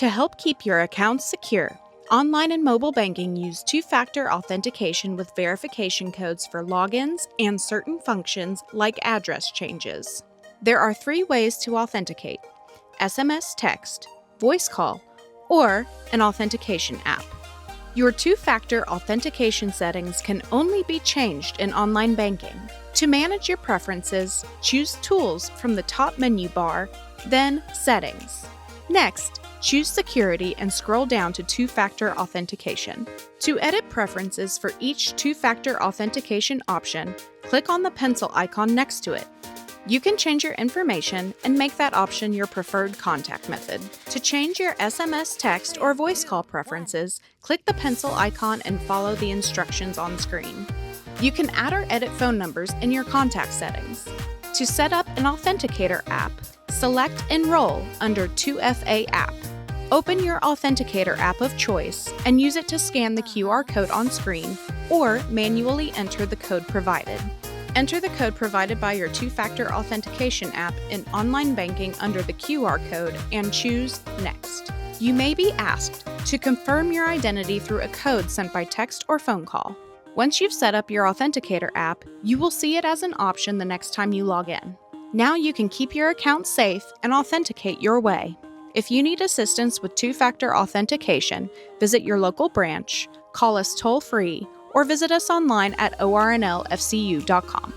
To help keep your accounts secure, online and mobile banking use two-factor authentication with verification codes for logins and certain functions like address changes. There are 3 ways to authenticate: SMS text, voice call, or an authentication app. Your two-factor authentication settings can only be changed in online banking. To manage your preferences, choose Tools from the top menu bar, then Settings. Next, choose Security and scroll down to Two-Factor Authentication. To edit preferences for each two-factor authentication option, click on the pencil icon next to it. You can change your information and make that option your preferred contact method. To change your SMS text or voice call preferences, click the pencil icon and follow the instructions on screen. You can add or edit phone numbers in your contact settings. To set up an authenticator app, select Enroll under 2FA app. Open your authenticator app of choice and use it to scan the QR code on screen or manually enter the code provided. Enter the code provided by your two-factor authentication app in online banking under the QR code and choose Next. You may be asked to confirm your identity through a code sent by text or phone call. Once you've set up your authenticator app, you will see it as an option the next time you log in. Now you can keep your account safe and authenticate your way. If you need assistance with two-factor authentication, visit your local branch, call us toll-free, or visit us online at ORNLFCU.com.